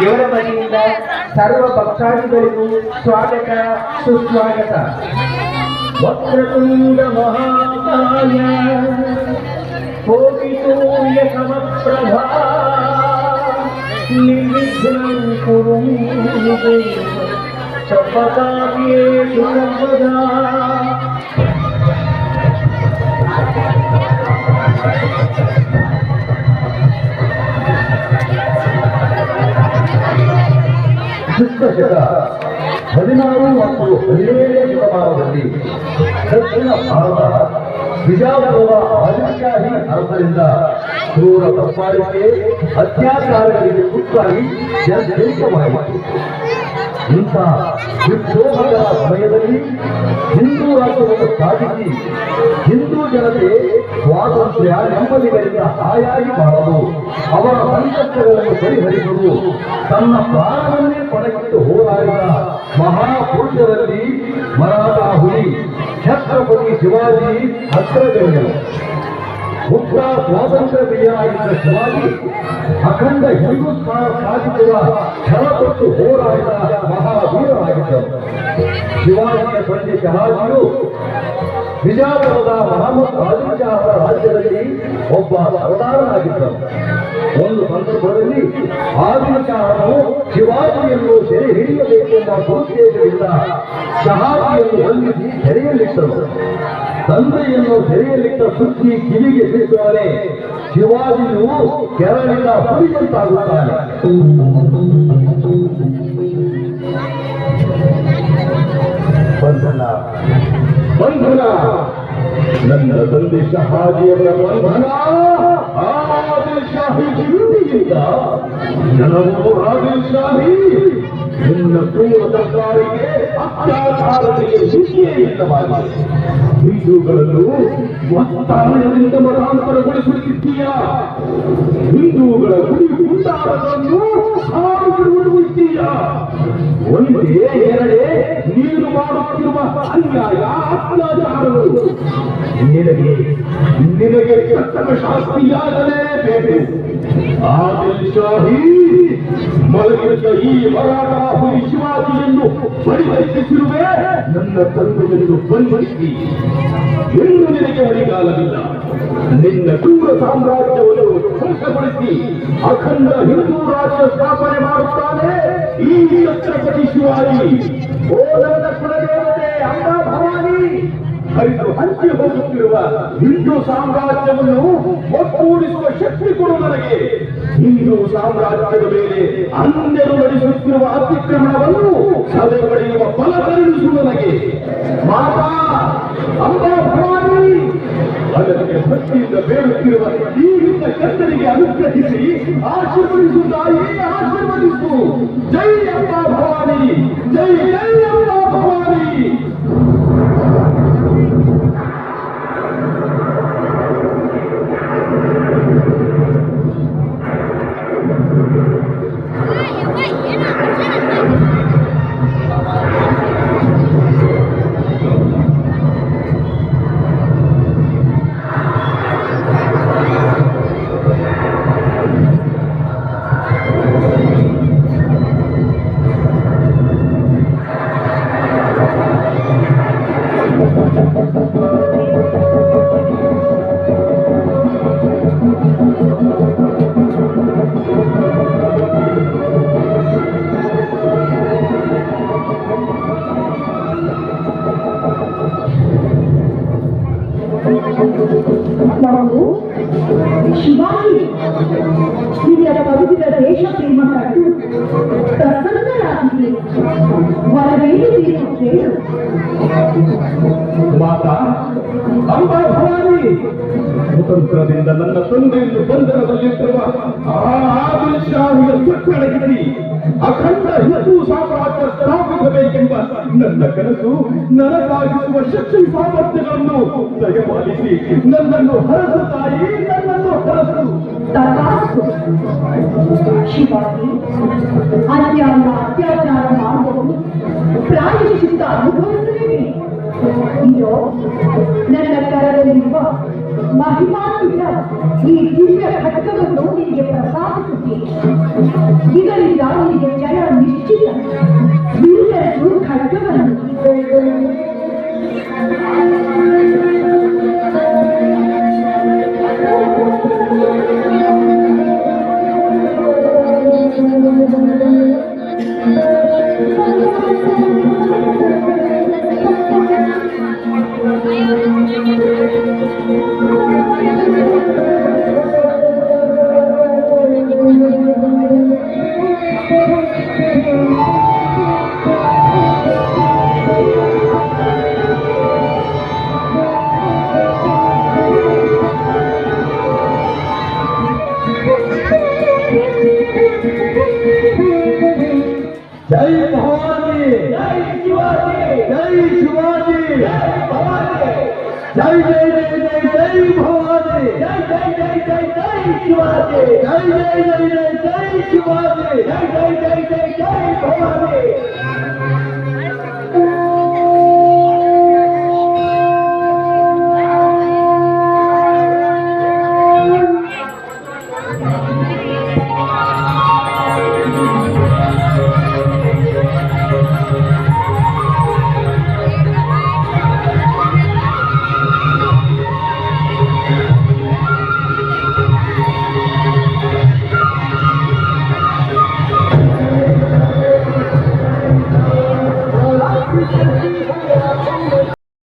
ಇವರ ಮನೆಯಿಂದ ಸರ್ವ ಭಕ್ತಾದಿಗಳಿಗೂ ಸ್ವಾಗತ ಸುಸ್ವಾಗತ. ವಕ್ರತುಂಡ ಮಹಾಕಾಯ ಕೋಟಿಸೂರ್ಯ ಸಮಪ್ರಭಾ ನಿರ್ವಿಘ್ನಂ ಕುರು ಸರ್ವಕಾರ್ಯೇಷು ಸರ್ವದಾ. ಶುಕ್ಲಶಕ 16 ಮತ್ತು 17ನೇ ಶತಮಾನದಲ್ಲಿ ದಕ್ಷಿಣ ಭಾರತ ಬಿಜಾಪುರದ ಆದಿಶಾಹಿ ಅರಸರಿಂದ ಕ್ರೂರ ದಬ್ಬಾಳಿಕೆ ಅತ್ಯಾಚಾರಗಳಿಗೆ ತುತ್ತಾಗಿ ಜನಜನಿತವಾಯಿತು. ಇಂಥ ವಿಕ್ಷೋಭಗಳ ಸಮಯದಲ್ಲಿ ಹಿಂದೂ ರಾಷ್ಟ್ರವನ್ನು ಸ್ಥಾಪಿಸಿ ಹಿಂದೂ ಜನತೆ ಸ್ವಾತಂತ್ರ್ಯ ನೆಮ್ಮದಿಗಳಿಂದ ಹಾಯಾಗಿ ಬಾಳಲು ಅವರ ಸಂಕಷ್ಟಗಳನ್ನು ಪರಿಹರಿಸಲು ತನ್ನ ಪ್ರಾಣವನ್ನೇ ಪಣಕ್ಕಿಟ್ಟು ಹೋರಾಡಿದ ಮಹಾಪುರುಷರಲ್ಲಿ ಮರಾಠ ಹುಲಿ ಛತ್ರಪತಿ ಶಿವಾಜಿ ಅಗ್ರಗಣ್ಯರು. ಮುಕ್ತ ಸ್ವಾತಂತ್ರ್ಯ ಪ್ರಿಯರಾಗಿದ್ದ ಶಿವಾಜಿ ಅಖಂಡ ಹಿಂದೂಸ್ತಾನ ಸ್ಥಾಪಿಸುವ ಛಲಪಟ್ಟು ಹೋರಾಡಿದ ಮಹಾವೀರರಾಗಿದ್ದರು. ಶಿವಾಜಿಯ ತಂದೆ ಶಹಾಜಿಯು ಬಿಜಾಪುರದ ಮಹಮ್ಮದ್ ಆದಿಲ್ ಶಾಹರ ರಾಜ್ಯದಲ್ಲಿ ಒಬ್ಬ ಸರ್ದಾರನಾಗಿದ್ದರು. ಒಂದು ಸಂದರ್ಭದಲ್ಲಿ ಆದಿಲ್ ಶಾಹನು ಶಿವಾಜಿಯನ್ನು ಸೆರೆ ಹಿಡಿಯಬೇಕೆಂಬ ದುರುದ್ದೇಶದಿಂದ ಶಹಾಜಿಯನ್ನು ಬಂಧಿಸಿ ಸೆರೆಯಲ್ಲಿಟ್ಟರು. ತಂದೆಯನ್ನು ಸೆರೆಯಲ್ಲಿಟ್ಟ ಸುದ್ದಿ ಕಿವಿಗೆ ತಿಳಿಸುವರೆ ಶಿವಾಜಿಯು ಕೆರಳಿನ ಹುಲಿಯಂತಾಗುತ್ತಾನೆ. ಬಂಧನ ಬಂಧನ, ನನ್ನ ತಂದೆ ಶಹಾಜಿಯವರ ಬಂಧನ ಆದಿಲ್ ಶಾಹಿ ವಿರುದ್ಧದಿಂದ ಜನರು ಆದಿಲ್ ಶಾಹಿ ನಿನ್ನ ಕ್ರೂರ ಸರ್ಕಾರಿಗೆ ಅತ್ಯಾಚಾರಗಳಿಗೆ ವಿಷಯಯುಕ್ತವಾಗಿದೆ. ಹಿಂದೂಗಳನ್ನು ಒತ್ತಾಯದಿಂದ ಮತಾಂತರಗೊಳಿಸುತ್ತಿದ್ದೀಯ. ಹಿಂದೂಗಳ ಗುಡಿ ಗುಂಡಾರಗಳನ್ನು ಹಾಡುತ್ತಿರುವುದೀಯ. ಒಂದೇ ಎರಡೇ ನೀನು ಮಾಡುತ್ತಿರುವ ಅನ್ಯಾಯ ಅತ್ಯಾಚಾರಗಳು ನಿನಗೆ ಕರ್ತವ್ಯ ಶಾಸ್ತ್ರಿಯಾಗಲೇಬೇಕು. ಆದಿಲ್ ಶಾಹಿ ಮಲಗಿದ ಈ ಮರಾಠ ಹುಲಿ ಶಿವಾಜಿಯನ್ನು ಪರಿಹರಿಸಿರುವೆ. ನನ್ನ ತಂದೆಯನ್ನು ಬಂಧಿಸಿ ಎಂದು ನಿನಗೆ ಬಳಿಗಾಲವಿಲ್ಲ. ನಿನ್ನ ಕ್ರೂರ ಸಾಮ್ರಾಜ್ಯವನ್ನು ಧ್ವಂಸಗೊಳಿಸಿ ಅಖಂಡ ಹಿಂದೂ ರಾಜ್ಯ ಸ್ಥಾಪನೆ ಮಾಡುತ್ತಾನೆ ಈ ಛತ್ರಪತಿ ಶಿವಾಜಿ. ಓ ನನ್ನ ಕುಲದೇವತೆ ಅಂಬಾ ಭವಾನಿ, ಹರಿದು ಹಂಚಿ ಹೋಗುತ್ತಿರುವ ಹಿಂದೂ ಸಾಮ್ರಾಜ್ಯವನ್ನು ಒಟ್ಟುಗೂಡಿಸುವ ಶಕ್ತಿ ಕೊಡು ನನಗೆ. ಹಿಂದೂ ಸಾಮ್ರಾಜ್ಯದ ಮೇಲೆ ಅಂಧರು ನಡೆಸುತ್ತಿರುವ ಅತಿಕ್ರಮಣವನ್ನು ಸದೆ ಪಡೆಯುವ ಫಲ ಕರುಣಿಸು ನನಗೆ. ಮಾತಾ ಅಂಬಾ ಭವಾನಿ, ಅದಕ್ಕೆ ಭಕ್ತಿಯಿಂದ ಬೇಡುತ್ತಿರುವ ಈ ಯುದ್ಧ ಕರ್ತನಿಗೆ ಅನುಗ್ರಹಿಸಿ ಆಶೀರ್ವದಿಸು ತಾಯಿ, ಆಶೀರ್ವದಿಸು. ಜೈ ಅಂಬಾ ಭವಾನಿ, ಜೈ ಜೈ ಅಂಬಾ ಭವಾನಿ. ನಾವು ಶಿವಾಜಿ ಹಿರಿಯರ ಪವಿತ್ರ ದೇಶ ಪ್ರೇಮ ಕಂಡು ಪ್ರಸನ್ನರಾಗಿದೆ. ಹೊರಗೇನು ಬೇಕು ಕೇಳು. ಮಾತಾ ಅಂಬಾ ಭವಾನಿ, ಸ್ವತಂತ್ರದಿಂದ ನನ್ನ ತಂದೆಯನ್ನು ಬಂಧನದಲ್ಲಿಟ್ಟಿರುವ ಆದಿಲ್ ಶಾಹಿಯ ಸುತ್ತಡಗಿಸಿ ಅಖಂಡ ಹಿಂದೂ ಸಾಮ್ರಾಜ್ಯ ಸ್ಥಾಪಿಸಬೇಕೆಂಬ ನನ್ನ ಕನಸು ನನಸಾಗಿಸುವ ಶಕ್ತಿ ಸಾಮರ್ಥ್ಯಗಳನ್ನು ದಯಪಾಲಿಸಿ ನನ್ನನ್ನು ಹರಸು ತಾಯಿ, ನನ್ನನ್ನು ಹರಸು. ಶಿವಾಜಿ ಅತ್ಯಾಚಾರ ಮಾಡುವುದು ಪ್ರಾಯಶ್ಚಿತ್ತ ಅನುಭವಿಸಲೇಬೇಕು. ಇದು ನನ್ನ ಕರದಲ್ಲಿರುವ ಮಹಿಮಾನ್ವಿತ ಈ ದಿವ್ಯ ಘಟಕವನ್ನು ನಿಮಗೆ ಪ್ರಸಾದಿಸುತ್ತೇನೆ. ಇದರಿಂದ ಜೈ ಭವಾನಿ, ಜೈ ಶಿವಾಜಿ, ಜೈ ಶಿವಾಜಿ, ಜೈ ಭವಾನಿ, ಜೈ ಜೈ ಜೈ ಜೈ ಜೈ ಭವಾನಿ, ಜೈ ಜೈ ಜೈ ಜೈ ಜೈ ಶಿವಾಜಿ, ಜೈ ಜೈ ಜೈ ಜೈ ಜೈ ಶಿವಾಜಿ, ಜೈ ಜೈ